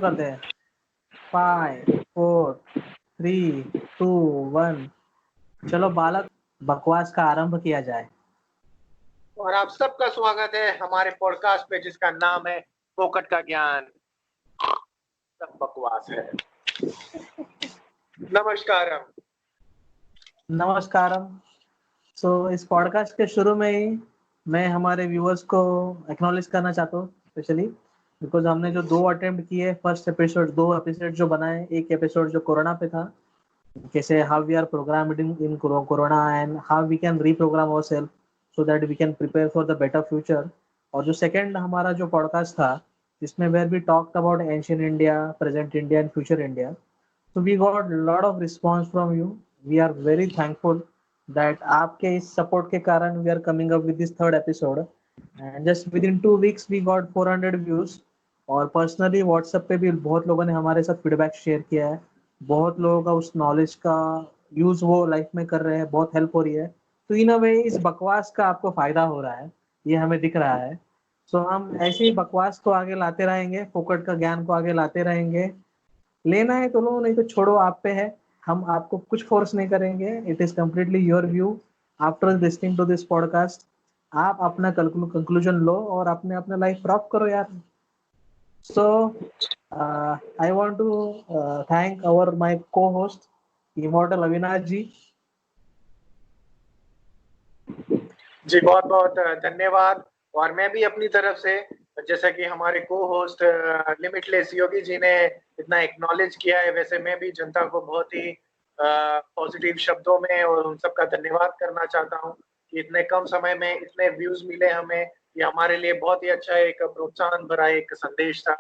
करते हैं। 5, 4, 3, 2, 1। चलो बालक, बकवास का आरंभ किया जाए। और आप सबका स्वागत है हमारे पॉडकास्ट पे जिसका नाम है फोकट का ज्ञान। सब बकवास है। नमस्कारम। नमस्कारम। इस पॉडकास्ट के शुरू में ही मैं हमारे व्यूअर्स को एक्नॉलेज करना चाहता हूँ, स्पेशली बिकॉज हमने जो 2 अटेम्प्ट किए, फर्स्ट एपिसोड 2 एपिसोड जो बनाए, एक एपिसोड जो कोरोना पे था, कैसे how we are programmed in corona and how we can reprogram ourselves so that we can prepare for the better future. और जो सेकंड हमारा जो पॉडकास्ट था, जिसमें where we talked about ancient India, present India and future India, so we got lot of response from you. We are very thankful that आपके इस support के कारण we are coming up with this third episode and just within 2 weeks we got 400 views। और personally WhatsApp पे भी बहुत लोगों ने हमारे साथ फीडबैक शेयर किया है। बहुत लोगों का उस नॉलेज का यूज वो लाइफ में कर रहे हैं, बहुत हेल्प हो रही है। तो इन अ वे इस बकवास का आपको फायदा हो रहा है, ये हमें दिख रहा है। हम ऐसे ही बकवास को आगे लाते रहेंगे, फोकट का ज्ञान को आगे लाते रहेंगे। लेना है तो लो, नहीं तो छोड़ो, आप पे है। हम आपको कुछ फोर्स नहीं करेंगे। It is completely your view. After listening to this podcast आप अपना कंक्लूजन लो और अपने अपने लाइफ प्राप्त करो यार। So I want to thank our my cohost immortal Avinash ji. जी बहुत बहुत धन्यवाद। और मैं भी अपनी तरफ से, जैसा कि हमारे को होस्ट लिमिटलेस योगी जी ने इतना एक्नॉलेज किया है, वैसे मैं भी जनता को बहुत ही पॉजिटिव शब्दों में और उन सबका धन्यवाद करना चाहता हूं कि इतने कम समय में इतने व्यूज मिले हमें। ये हमारे लिए बहुत ही अच्छा एक प्रोत्साहन भरा एक संदेश था।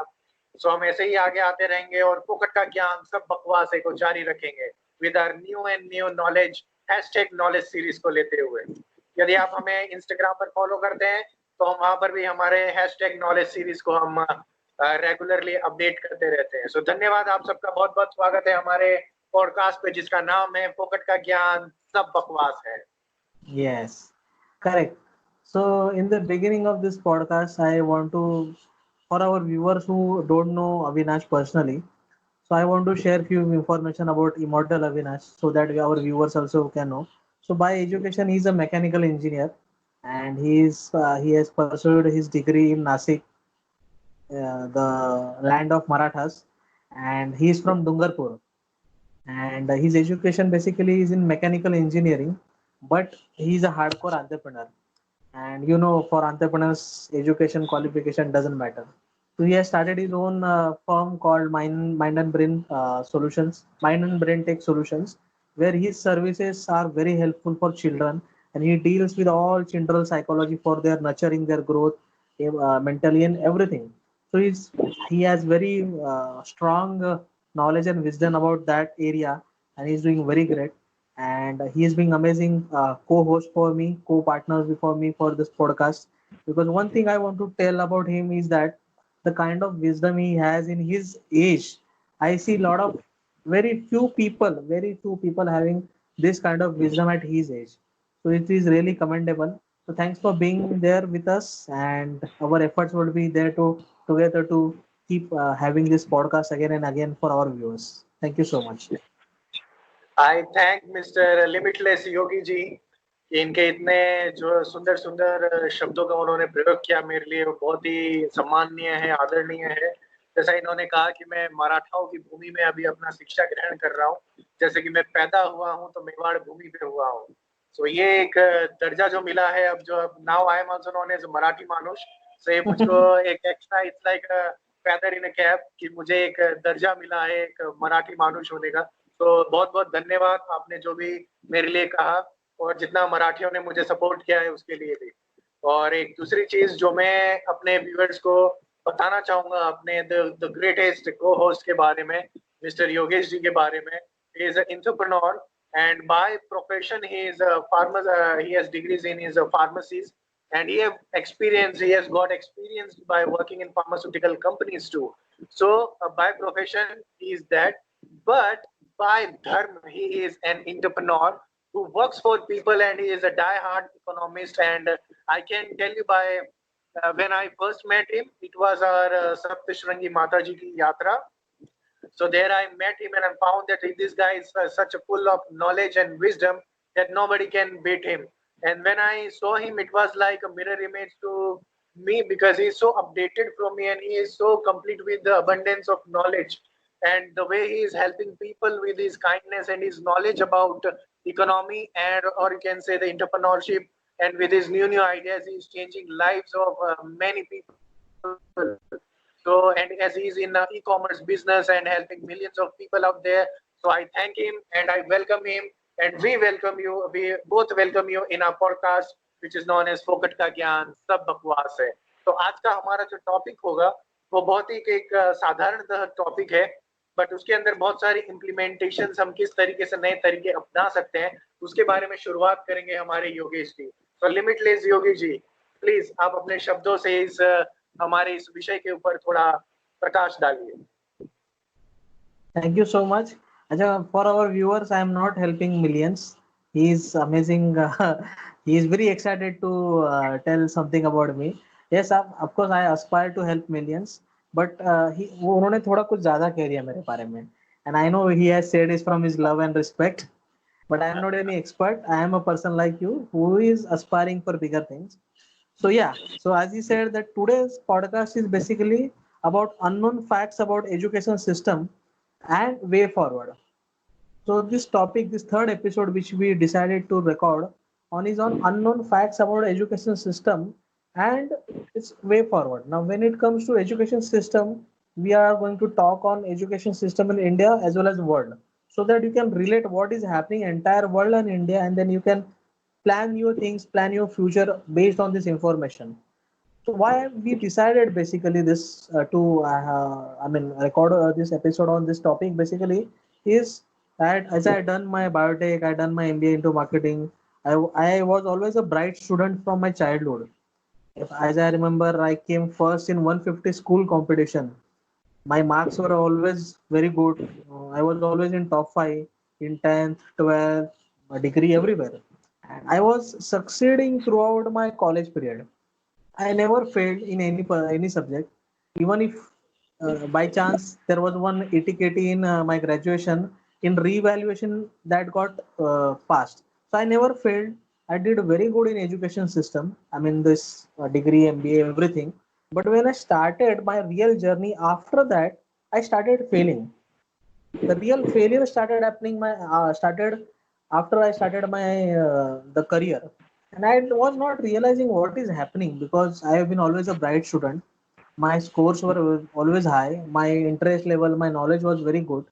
हम ऐसे ही आगे आते रहेंगे और फोकट का ज्ञान सब बकवास है को जारी रखेंगे with our new and new knowledge #knowledge series को लेते हुए। यदि आप हमें इंस्टाग्राम पर फॉलो करते हैं तो हम वहां पर भी हमारे #नॉलेज सीरीज को हम रेगुलरली अपडेट करते रहते हैं। धन्यवाद, आप सबका बहुत बहुत स्वागत है हमारे पॉडकास्ट पे जिसका नाम है फोकट का ज्ञान सब बकवास है। Yes, correct. So in the beginning of this podcast I want to, for our viewers who don't know Avinash personally, so I want to share few information about Immortal Avinash so that our viewers also can know. So by education he is a mechanical engineer and he has pursued his degree in Nasik, the land of Marathas, and he is from Dungarpur. And his education basically is in mechanical engineering, but he is a hardcore entrepreneur. And you know, for entrepreneurs, education qualification doesn't matter. So he has started his own firm called Mind and Brain Solutions, Mind and Brain Tech Solutions, where his services are very helpful for children, and he deals with all children psychology for their nurturing their growth, mentally and everything. So he has very strong knowledge and wisdom about that area, and he's doing very great. And he is being amazing co-host for me, co-partner for me for this podcast. Because one thing I want to tell about him is that the kind of wisdom he has in his age, I see a lot of very few people having this kind of wisdom at his age. So it is really commendable. So thanks for being there with us, and our efforts will be there to together to keep having this podcast again and again for our viewers. Thank you so much. I thank mister limitless Yogi ji कि इनके इतने जो सुंदर सुंदर शब्दों का उन्होंने प्रयोग किया मेरे लिए, वो बहुत ही सम्माननीय है, आदरणीय है। जैसा इन्होंने कहा कि मैं मराठाओं की भूमि में अभी अपना शिक्षा ग्रहण कर रहा हूँ, जैसे कि मैं पैदा हुआ हूँ तो मेवाड़ भूमि पे हुआ हूँ। तो ये एक दर्जा जो मिला है, अब जो now I am also known as Marathi manoos, so ये मुझको एक extra, it's like feather in a cap कि मुझे एक दर्जा मिला है एक मराठी मानुष होने का। तो बहुत बहुत धन्यवाद आपने जो भी मेरे लिए कहा और जितना मराठियों ने मुझे सपोर्ट किया है उसके लिए भी। और एक दूसरी चीज जो मैं अपने व्यूअर्स को बताना चाहूंगा अपने द ग्रेटेस्ट को होस्ट के बारे में, मिस्टर योगेश जी के बारे में, he is entrepreneur and by profession he is a farmer. He has degrees in his pharmacies and he has got experience by working in pharmaceutical companies too. So by profession he is that, but by dharma he is an entrepreneur who works for people and he is a die-hard economist. And I can tell you by when I first met him, it was our Saptashrangi Mataji ki yatra, So there I met him and I found that this guy is such a full of knowledge and wisdom that nobody can beat him. And when I saw him, it was like a mirror image to me because he is so updated from me and he is so complete with the abundance of knowledge and the way he is helping people with his kindness and his knowledge about economy and or you can say the entrepreneurship, and with his new ideas he is changing lives of many people. So and as he is in e-commerce business and helping millions of people out there, so I thank him and I welcome him and we both welcome you in our podcast which is known as फोकट का ज्ञान सब बकवास है. तो आज का हमारा जो टॉपिक होगा वो बहुत ही एक साधारण टॉपिक है, बट उसके अंदर बहुत सारी इम्प्लीमेंटेशन हम किस तरीके से नए तरीके अपना सकते हैं उसके बारे में शुरुआत करेंगे हमारे योगेश जी. तो लिमिटलेस योगी जी, प्लीज आप अपने शब्दों से इस हमारे इस विषय के ऊपर थोड़ा प्रकाश डालिए. Thank you so much. Acha, for our viewers, I am not helping millions. He is amazing. He is very excited to tell something about me. Yes, of course, I aspire to help millions. But वो उन्होंने थोड़ा कुछ ज्यादा कह दिया मेरे बारे में. And I know he has said is from his love and respect. But I am not any expert. I am a person like you who is aspiring for bigger things. So yeah, so as he said that today's podcast is basically about unknown facts about education system and way forward. So this topic, this third episode which we decided to record on is on unknown facts about education system and its way forward. Now when it comes to education system, we are going to talk on education system in India as well as world, so that you can relate what is happening entire world and India, and then you can plan your things, plan your future based on this information. So why we decided basically this record this episode on this topic basically is that as I done my biotech, I done my MBA into marketing. I was always a bright student from my childhood. If, as I remember, I came first in 150 school competition. My marks were always very good. I was always in top five in 10th, 12th, my degree everywhere. And I was succeeding throughout my college period. I never failed in any subject, even if by chance there was one etiquette in my graduation in reevaluation that got passed. So I never failed. I did very good in education system. I mean this degree, MBA, everything. But when I started my real journey after that, I started failing. The real failure started happening. My started after I started my the career, and I was not realizing what is happening because I have been always a bright student. My scores were always high. My interest level, my knowledge was very good.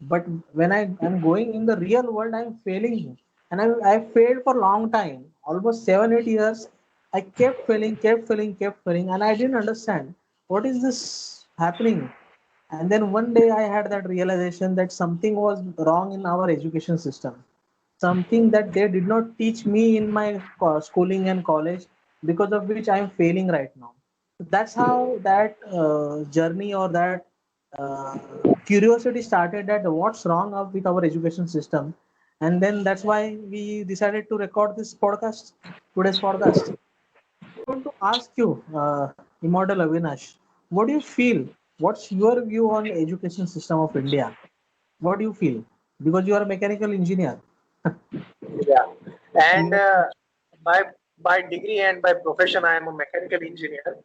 But when I am going in the real world, I'm failing, and I failed for a long time, almost 7 8 years. I kept failing, and I didn't understand what is this happening. And then one day I had that realization that something was wrong in our education system, something that they did not teach me in my schooling and college, because of which I am failing right now. That's how that journey or that uh, curiosity started, that what's wrong up with our education system. And then that's why we decided to record this podcast, today's podcast. I want to ask you, Immortal Avinash, what do you feel? What's your view on education system of India? What do you feel? Because you are a mechanical engineer. Yeah, and You- by by degree and by profession, I am a mechanical engineer.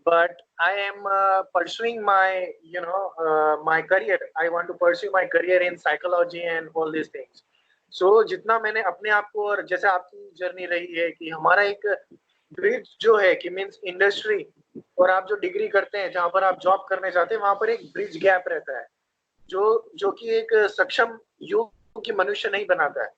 But I am pursuing my my career. I want to pursue my career in psychology and all these things. So जितना मैंने अपने आप को, और जैसे आपकी journey रही है कि हमारा एक ब्रिज जो है कि मीन्स इंडस्ट्री और आप जो डिग्री करते हैं जहाँ पर आप जॉब करने जाते हैं वहां पर एक ब्रिज गैप रहता है जो जो कि एक सक्षम युग की मनुष्य नहीं बनाता है,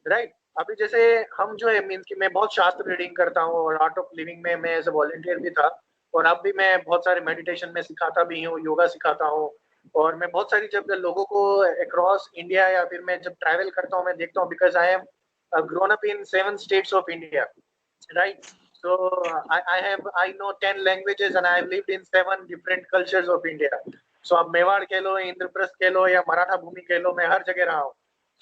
राइट. अभी जैसे हम जो है मीन्स कि मैं बहुत शास्त्र रीडिंग करता हूँ और आर्ट ऑफ लिविंग में मैं एज ए वॉलंटियर भी था, और अब भी मैं बहुत सारे मेडिटेशन में सिखाता भी हूँ, योगा सिखाता हूँ. और मैं बहुत सारी जब लोगों को अक्रॉस इंडिया या फिर मैं जब ट्रैवल करता हूँ मैं देखता हूँ, because I am grown up in 7 states of India, right? So I know 10 languages and I've lived in 7 different cultures of India. So आप मेवाड़ कह लो, इंद्रप्रस्थ कह लो या मराठा भूमि कह लो, मैं हर जगह रहा हूँ.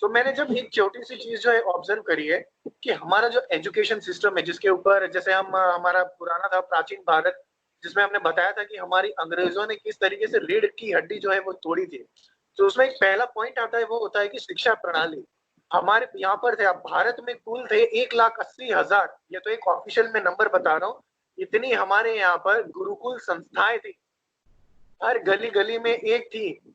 So मैंने जब एक छोटी सी चीज जो है ऑब्जर्व करी है कि हमारा जो एजुकेशन सिस्टम है जिसके ऊपर जैसे हम हमारा पुराना था प्राचीन भारत, जिसमें हमने बताया था कि हमारी अंग्रेजों ने किस तरीके से रीढ़ की हड्डी जो है वो तोड़ी थी. तो उसमें एक पहला पॉइंट आता है, वो होता है कि शिक्षा प्रणाली। हमारे यहाँ पर थे, अब भारत में कुल थे 1,80,000, ये तो एक ऑफिशियल में नंबर बता रहा हूँ, इतनी हमारे यहाँ पर गुरुकुल संस्थाएं थी, हर गली गली में एक थी।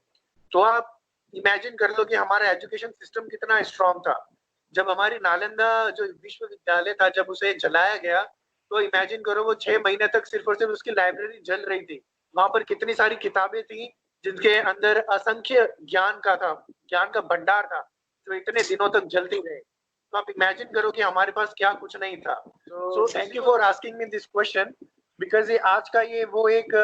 तो आप इमेजिन कर लो कि हमारा एजुकेशन सिस्टम कितना स्ट्रांग था। जब हमारी नालंदा जो विश्वविद्यालय था, जब उसे जलाया गया, तो इमेजिन करो वो 6 महीने तक सिर्फ और सिर्फ उसकी लाइब्रेरी जल रही थी। वहां पर कितनी सारी किताबें थी जिनके अंदर असंख्य ज्ञान का था, ज्ञान का भंडार था, जो इतने दिनों तक जलती रहे। तो आप इमेजिन करो कि हमारे पास क्या कुछ नहीं था। So thank you for asking me this question, because ये आज का ये वो एक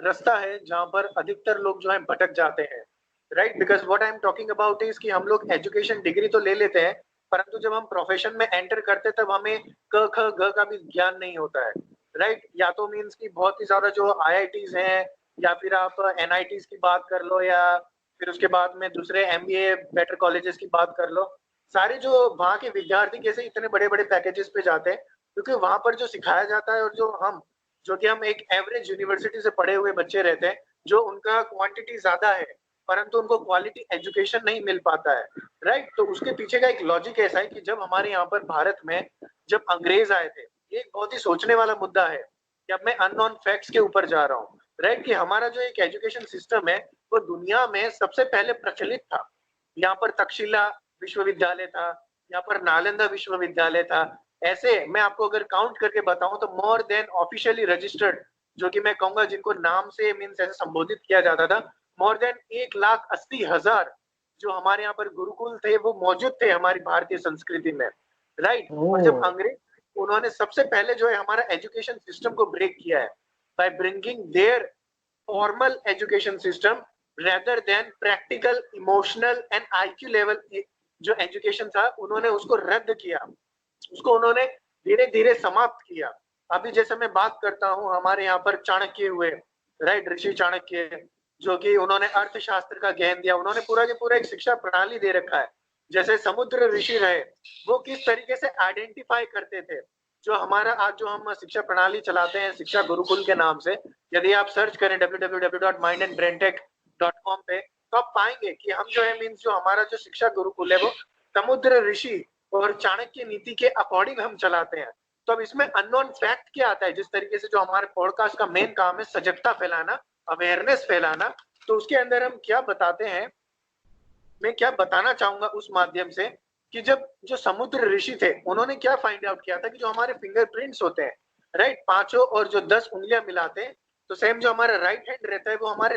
रास्ता है जहां पर अधिकतर लोग जो है भटक जाते हैं, right. Because what I am talking about is कि हम लोग एजुकेशन डिग्री तो ले लेते हैं, परंतु जब हम प्रोफेशन में एंटर करते हैं तब हमें क ख ग का भी ज्ञान नहीं होता है, राइट। या तो मीन्स की बहुत ही ज्यादा जो IITs हैं, या फिर आप NITs की बात कर लो, या फिर उसके बाद में दूसरे MBA बेटर कॉलेजेस की बात कर लो, सारे जो वहाँ के विद्यार्थी कैसे इतने बड़े बड़े पैकेजेस पे जाते हैं, क्योंकि वहां पर जो सिखाया जाता है, और जो कि हम एक एवरेज यूनिवर्सिटी से पढ़े हुए बच्चे रहते हैं, जो उनका क्वांटिटी ज्यादा है परंतु उनको क्वालिटी एजुकेशन नहीं मिल पाता है, राइट। तो उसके पीछे का एक लॉजिक ऐसा है कि जब हमारे यहाँ पर भारत में जब अंग्रेज आए थे, ये एक बहुत ही सोचने वाला मुद्दा है कि अब मैं अननोन फैक्ट्स के ऊपर जा रहा हूँ, राइट। कि हमारा जो एक एजुकेशन सिस्टम है वो दुनिया में सबसे पहले प्रचलित था। यहाँ पर तक्षशिला विश्वविद्यालय था, यहाँ पर नालंदा विश्वविद्यालय था। ऐसे मैं आपको अगर काउंट करके बताऊं तो मोर देन ऑफिशियली रजिस्टर्ड, जो कि मैं कहूंगा जिनको नाम से मीन्स ऐसे संबोधित किया जाता था, मोर देन 1,80,000 जो हमारे यहाँ पर गुरुकुल थे वो मौजूद थे हमारी भारतीय संस्कृति में, राइट। और जब अंग्रेज, उन्होंने सबसे पहले जो है हमारा एजुकेशन सिस्टम को ब्रेक किया है by bringing their formal education system rather than practical, emotional and IQ level जो एजुकेशन था, उन्होंने उसको रद्द किया, उसको उन्होंने धीरे धीरे समाप्त किया। अभी जैसे मैं बात करता हूँ, हमारे यहाँ पर चाणक्य हुए, राइट, ऋषि चाणक्य, जो कि उन्होंने अर्थशास्त्र का ज्ञान दिया, उन्होंने पूरा के पूरा एक शिक्षा प्रणाली दे रखा है। जैसे समुद्र ऋषि रहे, वो किस तरीके से आइडेंटिफाई करते थे, जो हमारा आज जो हम शिक्षा प्रणाली चलाते हैं शिक्षा गुरुकुल के नाम से, यदि आप सर्च करें www.mindandbraintech.com पे, तो आप पाएंगे कि हम जो है मीन्स जो हमारा जो शिक्षा गुरुकुल है वो समुद्र ऋषि और चाणक्य नीति के अकॉर्डिंग हम चलाते हैं। तो अब इसमें अननोन फैक्ट क्या आता है, जिस तरीके से जो हमारे पॉडकास्ट का मेन काम है सजगता फैलाना, अवेयरनेस फैलाना, तो उसके अंदर हम क्या बताते हैं, मैं क्या बताना चाहूंगा उस माध्यम से कि जब जो समुद्र ऋषि थे उन्होंने क्या फाइंड आउट किया था कि जो हमारे फिंगरप्रिंट्स होते हैं, राइट, पांचों और जो 10 उंगलियां मिलाते हैं, तो सेम जो हमारा राइट हैंड रहता है वो हमारे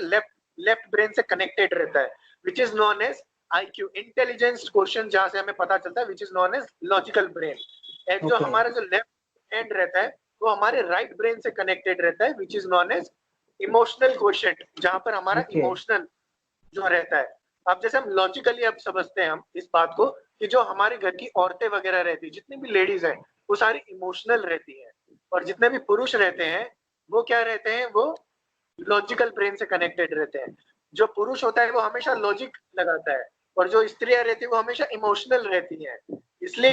लेफ्ट ब्रेन से कनेक्टेड रहता है, which is known as IQ, intelligence question, जहां से हमें पता चलता है, which is known as logical brain. And जो हमारा जो लेफ्ट हैंड रहता है वो हमारे राइट ब्रेन से कनेक्टेड रहता है, which is known as emotional question, जहां पर हमारा इमोशनल जो रहता है। अब जैसे हम लॉजिकली अब समझते हैं हम इस बात को कि जो हमारे घर की औरतें वगैरह रहती है, जितनी भी लेडीज हैं, वो सारी इमोशनल रहती हैं, और जितने भी पुरुष रहते हैं वो क्या रहते हैं, वो लॉजिकल ब्रेन से कनेक्टेड रहते हैं। जो पुरुष होता है वो हमेशा लॉजिक लगाता है, और जो स्त्रियां रहती है वो हमेशा इमोशनल रहती हैं। इसलिए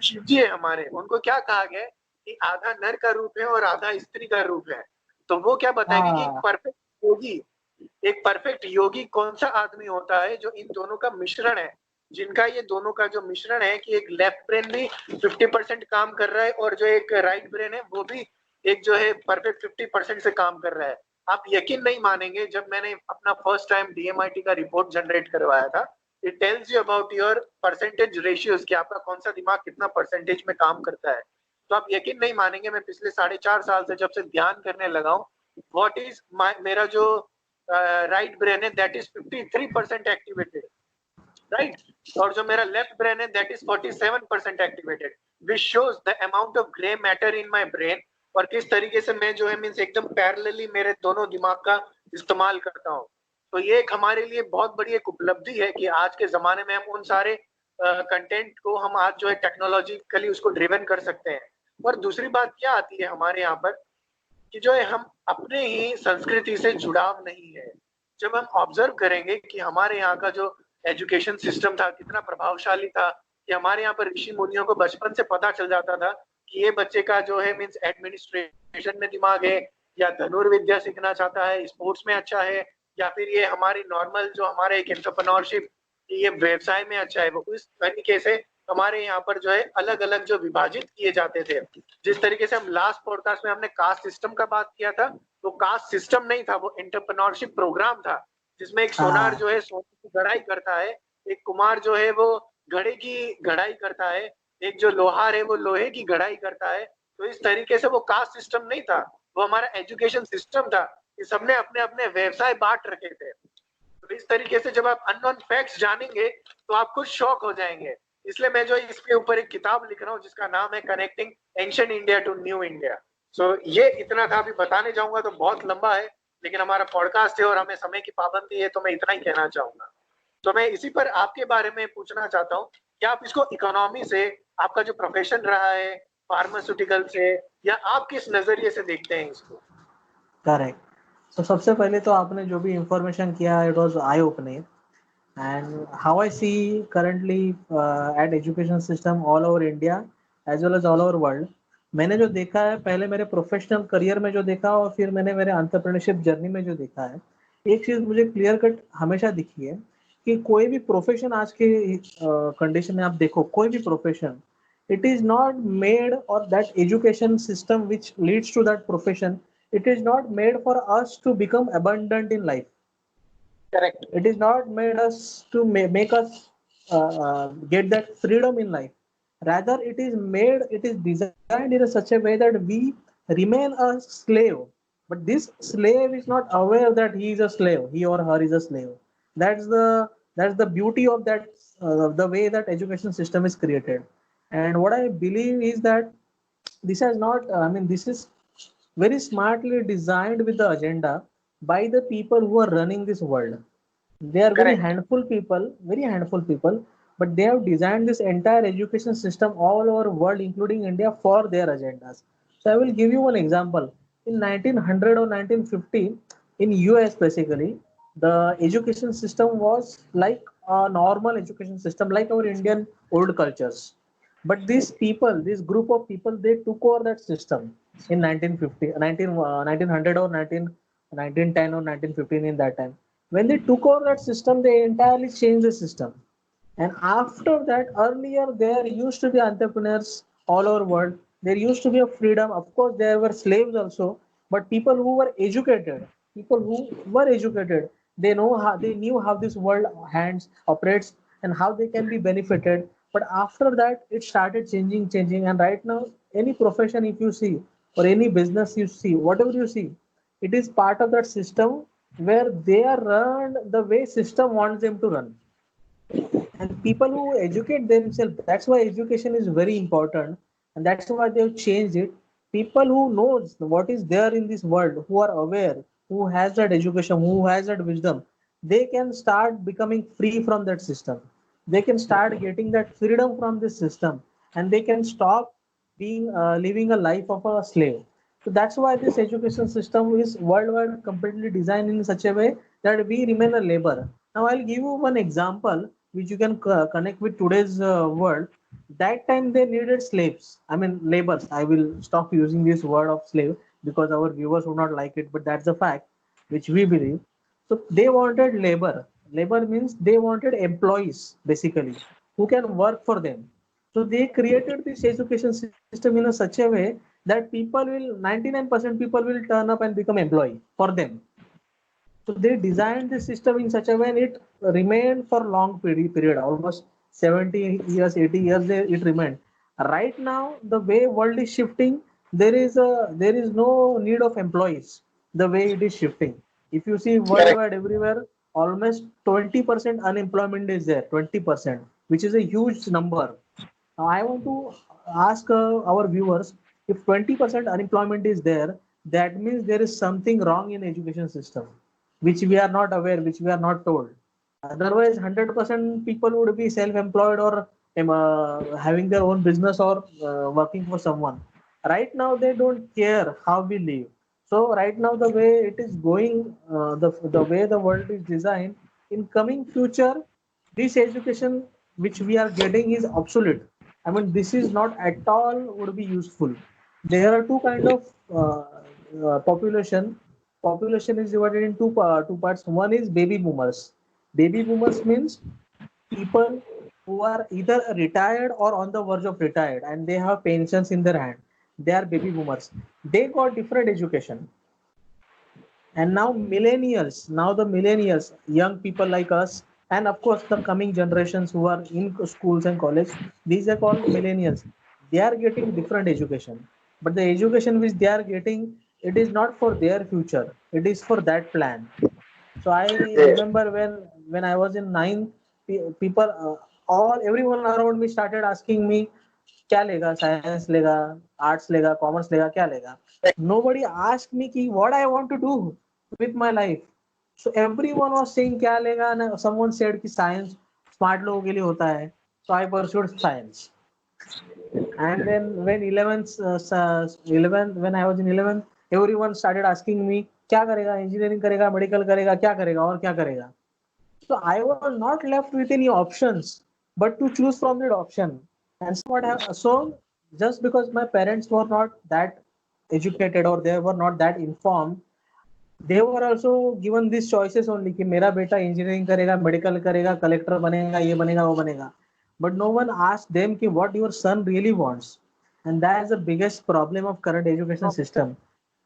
शिव जी है हमारे, उनको क्या कहा गया कि आधा नर का रूप है और आधा स्त्री का रूप है। तो वो क्या बताएंगे कि एक परफेक्ट योगी कौन सा आदमी होता है जो इन दोनों का मिश्रण है, जिनका ये दोनों का जो मिश्रण है कि एक लेफ्ट ब्रेन भी 50% काम कर रहा है और जो एक राइट ब्रेन है वो भी एक जो है परफेक्ट 50% से काम कर रहा है। आप यकीन नहीं मानेंगे, जब मैंने अपना फर्स्ट टाइम DMIT का रिपोर्ट जनरेट करवाया था, it tells you about your percentage ratios, कि आपका कौन सा दिमाग कितना परसेंटेज में काम करता है। तो आप यकीन नहीं मानेंगे, मैं पिछले 4.5 साल से जब से ध्यान करने लगा हूँ, व्हाट इज मेरा जो राइट ब्रेन है दैट इज 53% एक्टिवेटेड, राइट, और जो मेरा लेफ्ट ब्रेन है that is 47% activated, which shows the amount of grey matter in my brain, और किस तरीके से मैं जो है मीन्स एकदम पैरेलली मेरे दोनों दिमाग का इस्तेमाल करता हूँ। तो ये एक हमारे लिए बहुत बड़ी एक उपलब्धि है कि आज के जमाने में हम उन सारे कंटेंट को हम आज जो है टेक्नोलॉजिकली उसको ड्रिवन कर सकते हैं। और दूसरी बात क्या आती है हमारे यहाँ पर कि जो है हम अपने ही संस्कृति से जुड़ाव नहीं है। जब हम ऑब्जर्व करेंगे कि हमारे यहाँ का जो एजुकेशन सिस्टम था कितना प्रभावशाली था, कि हमारे यहाँ पर ऋषि मुनियों को बचपन से पता चल जाता था कि ये बच्चे का जो है मीन्स एडमिनिस्ट्रेशन में दिमाग है, या धनुर्विद्या सीखना चाहता है, स्पोर्ट्स में अच्छा है, या फिर ये हमारी नॉर्मल जो हमारे एक एंटरप्रेन्योरशिप ये व्यवसाय में अच्छा है, वो इस तरीके से हमारे यहाँ पर जो है अलग अलग जो विभाजित किए जाते थे। जिस तरीके से हम लास्ट पॉडकास्ट में हमने कास्ट सिस्टम का बात किया था, वो कास्ट सिस्टम नहीं था, वो एंटरप्रेन्योरशिप प्रोग्राम था, जिसमें एक सोनार हाँ जो है सोने की गढ़ाई करता है, एक कुमार जो है वो घड़े की गढ़ाई करता है, एक जो लोहार है वो लोहे की गढ़ाई करता है। तो इस तरीके से वो कास्ट सिस्टम नहीं था, वो हमारा एजुकेशन सिस्टम था कि सबने अपने अपने व्यवसाय बांट रखे थे। तो इस तरीके से जब आप अननोन फैक्ट्स जानेंगे तो आप खुद शॉक हो जाएंगे। इसलिए मैं जो इसके ऊपर एक किताब लिख रहा हूँ जिसका नाम है connecting ancient India to new India. So ये इतना था, अभी बताने जाऊंगा तो बहुत लंबा है, लेकिन हमारा पॉडकास्ट है और हमें समय की पाबंदी है, तो मैं इतना ही कहना चाहूंगा। तो मैं इसी पर आपके बारे में पूछना चाहता हूँ कि आप इसको इकोनॉमी से, आपका जो प्रोफेशन रहा है फार्मास्यूटिकल से, या आप किस नजरिए से देखते हैं इसको? करेक्ट। तो सबसे पहले तो आपने जो भी इंफॉर्मेशन किया it was I opening and how I see currently at education system all over India as well as all over world। मैंने जो देखा है पहले मेरे प्रोफेशनल करियर में जो देखा और फिर मैंने मेरे एंटरप्रेन्योरशिप जर्नी में जो देखा है, एक चीज मुझे क्लियर कट हमेशा दिखी है कि कोई भी प्रोफेशन आज के कंडीशन में आप देखो, कोई भी profession, it is not made or that education system which leads to that profession, it is not made for us to become abundant in life। Correct. It is not made us to make us get that freedom in life. Rather, it is designed in such a way that we remain a slave. But this slave is not aware that he is a slave, he or her is a slave. That's the beauty of that, the way that education system is created. And what I believe is that this has not, I mean, this is very smartly designed with the agenda by the people who are running this world। they are correct. very handful people, but they have designed this entire education system all over world including India for their agendas। So I will give you one example। In 1900 or 1950 in US basically, the education system was like a normal education system like our Indian old cultures, but these people, this group of people, they took over that system in 1950, 1900 or 1910 or 1915 in that time. When they took over that system, they entirely changed the system. And after that, earlier there used to be entrepreneurs all over world. There used to be a freedom. Of course, there were slaves also, but people who were educated, they knew how this world hands operates and how they can be benefited. But after that, it started changing. And right now, any profession if you see or any business you see, whatever you see, it is part of that system where they are run the way system wants them to run. And people who educate themselves, that's why education is very important, and that's why they've changed it. People who knows what is there in this world, who are aware, who has that education, who has that wisdom, they can start becoming free from that system. They can start getting that freedom from this system, and they can stop being living a life of a slave. So that's why this education system is worldwide completely designed in such a way that we remain a labor. Now I'll give you one example which you can connect with today's world. That time they needed slaves. I mean labors. I will stop using this word of slave because our viewers would not like it, but that's a fact which we believe. So they wanted labor. Labor means they wanted employees basically who can work for them. So they created this education system in a such a way that people will 99% people will turn up and become employee for them. So they designed the system in such a way and it remained for long period, almost 70 years, 80 years it remained. Right now, the way world is shifting, there is no need of employees. The way it is shifting. If you see correct. worldwide everywhere, almost 20% unemployment is there, 20%, which is a huge number. Now, I want to ask our viewers, if 20% unemployment is there, that means there is something wrong in education system, which we are not aware, which we are not told. Otherwise, 100% people would be self-employed or having their own business or working for someone. Right now, they don't care how we live. So right now, the way it is going, the way the world is designed, in coming future, this education which we are getting is obsolete. I mean, this is not at all would be useful. There are two kind of population. population is divided in two parts. One is baby boomers. Baby boomers means people who are either retired or on the verge of retired, and they have pensions in their hand. They are baby boomers. They got different education. And now the millennials, young people like us, and of course the coming generations who are in schools and college, these are called millennials. They are getting different education, but the education which they are getting, it is not for their future, it is for that plan. So I Yes. remember when I was in ninth, people all everyone around me started asking me, क्या लेगा, science लेगा, arts लेगा, commerce लेगा, क्या लेगा. Nobody asked me कि what I want to do with my life. So everyone was saying क्या लेगा, and someone said कि science smart लोगों के लिए होता है. So I pursued science. And then when 11th when I was in 11th, everyone started asking me क्या करेगा, engineering करेगा, medical करेगा, क्या करेगा और क्या करेगा. So I was not left with any options but to choose from that option. And so just because my parents were not that educated or they were not that informed, they were also given these choices only कि मेरा बेटा engineering करेगा, medical करेगा, collector बनेगा, ये बनेगा, वो बनेगा. But no one asked them कि what your son really wants. And that is the biggest problem of current education system.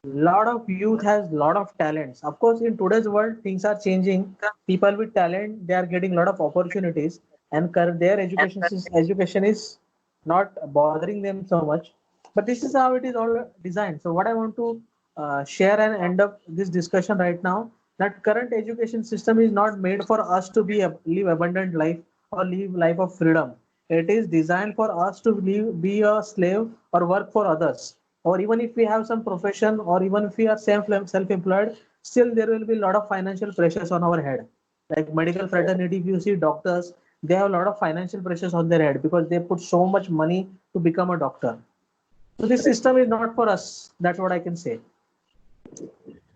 Lot of youth has lot of talents. Of course, in today's world, things are changing. People with talent, they are getting lot of opportunities, and their education is not bothering them so much. But this is how it is all designed. So what I want to share and end up this discussion right now, that current education system is not made for us to live abundant life or live life of freedom. It is designed for us to be a slave or work for others. Or even if we have some profession, or even if we are self-employed, still there will be a lot of financial pressures on our head. Like medical fraternity, if you see doctors, they have a lot of financial pressures on their head because they put so much money to become a doctor. So this system is not for us. That's what I can say.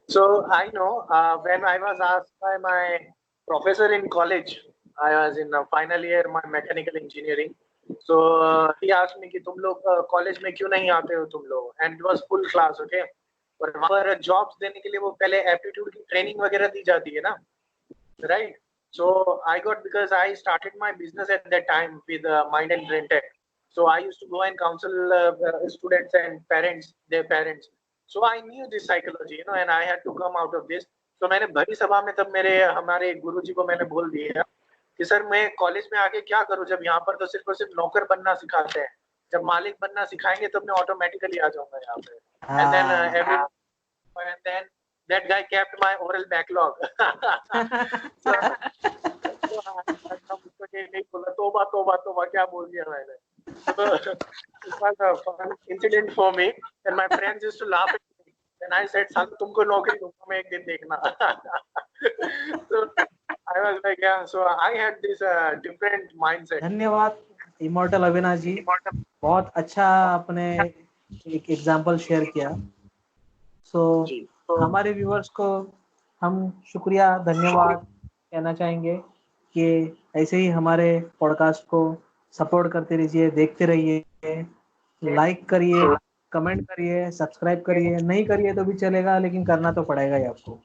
So I know when I was asked by my professor in college, I was in final year my mechanical engineering. So he asked me कि तुम लोग college में क्यों नहीं आते हो तुम लोग, and it was full class, okay. और वहाँ पर जॉब्स देने के लिए वो पहले एप्टीट्यूड की ट्रेनिंग वगैरह दी जाती है ना, right? So I got, because I started my business at that time with Mind and Brain Tech. So I used to go and counsel students and parents, their parents. So I knew this psychology, and I had to come out of this. So मैंने भरी सभा में तब हमारे गुरुजी को मैंने बोल दिया कि सर मैं कॉलेज में आके क्या करूं, जब यहाँ पर तो सिर्फ और सिर्फ नौकर बनना सिखाते हैं, जब मालिक बनना सिखाएंगे तो मैं ऑटोमेटिकली आ जाऊंगा यहाँ पे. And then that guy kept my oral backlog. तोबा तोबा तोबा क्या बोल दिया मैंने. So it was a fun incident for me, and my friends used to laugh at me. And I said, "साल तुमको नौकरी दूंगा मैं एक दिन देखना." So I was like, yeah. So I had this different mindset. धन्यवाद इमॉर्टल अविनाश जी, बहुत अच्छा आपने एक एग्जांपल शेयर किया. सो हमारे व्यूअर्स को हम शुक्रिया धन्यवाद कहना चाहेंगे कि ऐसे ही हमारे पॉडकास्ट को सपोर्ट करते रहिए, देखते रहिए, लाइक करिए, कमेंट करिए, सब्सक्राइब करिए. नहीं करिए तो भी चलेगा, लेकिन करना तो पड़ेगा ही आपको.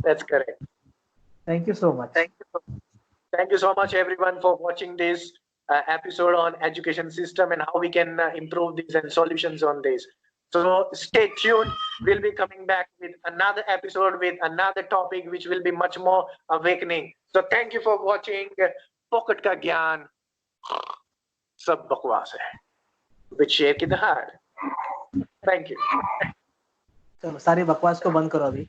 That's correct. Thank you so much. Thank you so much everyone for watching this episode on education system and how we can improve these and solutions on this. So stay tuned. We'll be coming back with another episode with another topic which will be much more awakening. So thank you for watching. Pocket का ज्ञान सब बकवास है, with शेर की दहाड़. Thank you. चलो सारी बकवास को बंद करो अभी.